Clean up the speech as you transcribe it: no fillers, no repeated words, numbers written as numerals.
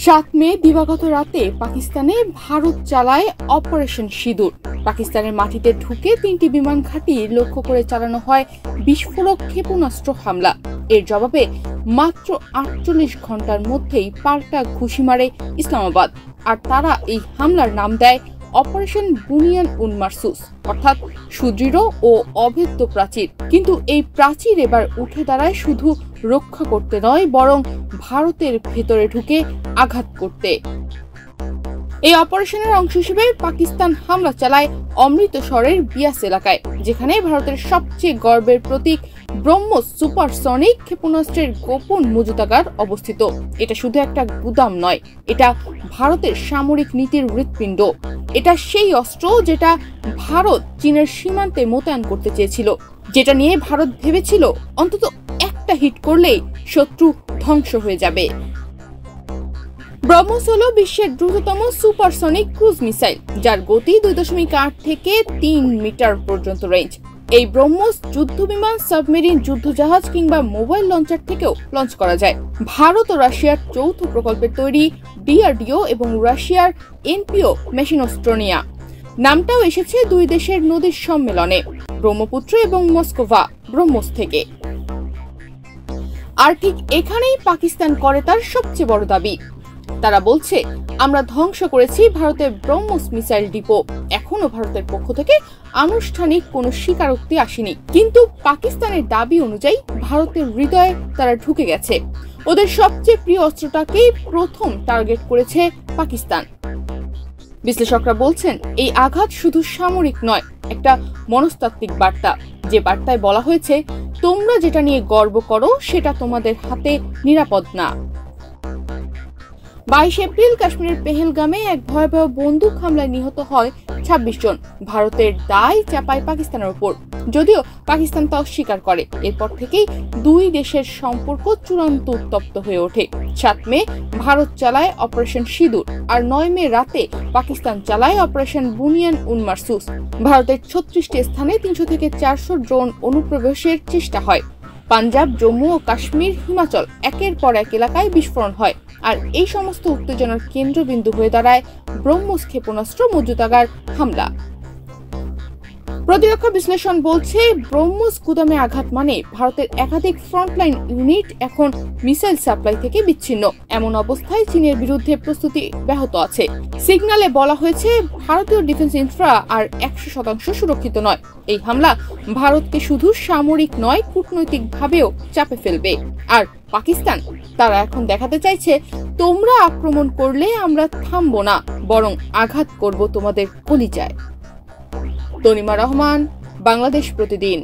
7 মে দিবাগত রাতে পাকিস্তানে ভারত চালায় অপারেশন সিঁদুর। পাকিস্তানের মাটিতে ঢুকে 3টি বিমান ঘাঁটি লক্ষ্য করে চালানো হয় বিস্ফোরক ক্ষেপণাস্ত্র হামলা। এর জবাবে মাত্র 48 ঘন্টার মধ্যেই পাল্টা ঘুষি মারে ইসলামাবাদ, আর তারা এই হামলার নাম দেয় অপারেশন বুনিয়ান উন মারসুস, অর্থাৎ সুদৃঢ় ও অভেদ্য প্রাচীর। কিন্তু এই প্রাচীর এবার উঠে দাঁড়ায় শুধু রক্ষা করতে নয়, বরং ভারতের ভেতরে ঢুকে আঘাত করতে। এই অপারেশনের অংশ হিসেবে পাকিস্তান হামলা চালায় অমৃতসরের বিয়াস এলাকায়, যেখানে ভারতের সবচেয়ে গর্বের প্রতীক ব্রহ্মোস সুপারসনিক ক্ষেপণাস্ত্রের গোপন মজুতাগার অবস্থিত। এটা শুধু একটা গুদাম নয়, এটা ভারতের সামরিক নীতির হৃৎপিণ্ড। এটা সেই অস্ত্র যেটা ভারত চীনের সীমান্তে মোতায়েন করতে চেয়েছিল, যেটা নিয়ে ভারত ভেবেছিল অন্তত একটা হিট করলেই শত্রু ধ্বংস হয়ে যাবে। ব্রহ্মোস হল বিশ্বের দ্রুততম সুপারসনিক ক্রুজ মিসাইল, যার গতি 2.8 থেকে 3 মিটার পর্যন্ত রেঞ্জ। এই ব্রহ্মোস যুদ্ধবিমান, সাবমেরিন, যুদ্ধজাহাজ কিংবা মোবাইল লঞ্চার থেকেও লঞ্চ করা যায়। ভারত ও রাশিয়ার যৌথ প্রকল্পের তৈরি ডিআরডিও এবং রাশিয়ার এনপিও মেশিনোস্ট্রোনিয়া নামটাও এসেছে দুই দেশের নদীর সম্মেলনে, ব্রহ্মপুত্র এবং মস্কোভা ব্রহ্মোস থেকে। আর ঠিক এখানেই পাকিস্তান করে তার সবচেয়ে বড় দাবি। তারা বলছে, আমরা ধ্বংস করেছি ভারতের ব্রহ্মোস মিসাইল ডিপো। এখনো ভারতের পক্ষ থেকে আনুষ্ঠানিক কোনো স্বীকারোক্তি আসেনি, কিন্তু পাকিস্তানের দাবি অনুযায়ী ভারতের হৃদয়ে তারা ঢুকে গেছে। ওদের সবচেয়ে প্রিয় অস্ত্রটাকেই প্রথম টার্গেট করেছে পাকিস্তান। বিশ্লেষকরা বলছেন, এই আঘাত শুধু সামরিক নয়, একটা মনস্তাত্ত্বিক বার্তা, যে বার্তায় বলা হয়েছে, তোমরা যেটা নিয়ে গর্ব করো সেটা তোমাদের হাতে নিরাপদ না। 22 এপ্রিল কাশ্মীরের পেহেলগামে এক ভয়াবহ বন্দুক হামলায় নিহত হয় 26 জন। ভারতের দায় চাপায় পাকিস্তানের উপর, যদিও পাকিস্তান তা অস্বীকার করে। এরপর থেকেই দুই দেশের সম্পর্ক চূড়ান্ত উত্তপ্ত হয়ে ওঠে। 7 মে ভারত চালায় অপারেশন সিঁদুর, আর 9 মে রাতে পাকিস্তান চালায় অপারেশন বুনিয়ান উন মারসুস। ভারতের 36টি স্থানে 300 থেকে 400 ড্রোন অনুপ্রবেশের চেষ্টা হয়। পাঞ্জাব, জম্মু ও কাশ্মীর, হিমাচল একের পর এক এলাকায় বিস্ফোরণ হয়, আর এই সমস্ত উত্তেজনার কেন্দ্রবিন্দু হয়ে দাঁড়ায় ব্রহ্মোস ক্ষেপণাস্ত্র মজুতাগার হামলা। প্রতিরক্ষা বিশ্লেষণ বলছে, ব্রহ্মোস গুদামে আঘাত মানে ভারতের একাধিক ফ্রন্টলাইন ইউনিট এখন মিসাইল সাপ্লাই থেকে বিচ্ছিন্ন। এমন অবস্থায় চীনের বিরুদ্ধে প্রস্তুতি ব্যাহত আছে। সিগন্যালে বলা হয়েছে, ভারতীয় ডিফেন্স ইনফ্রা আর 100% সুরক্ষিত নয়। এই হামলা ভারতকে শুধু সামরিক নয়, কূটনৈতিকভাবেও চাপে ফেলবে। আর পাকিস্তান, তারা এখন দেখাতে চাইছে, তোমরা আক্রমণ করলে আমরা থামবো না, বরং আঘাত করব তোমাদের কলিজায়। তনিমা রহমান, বাংলাদেশ প্রতিদিন।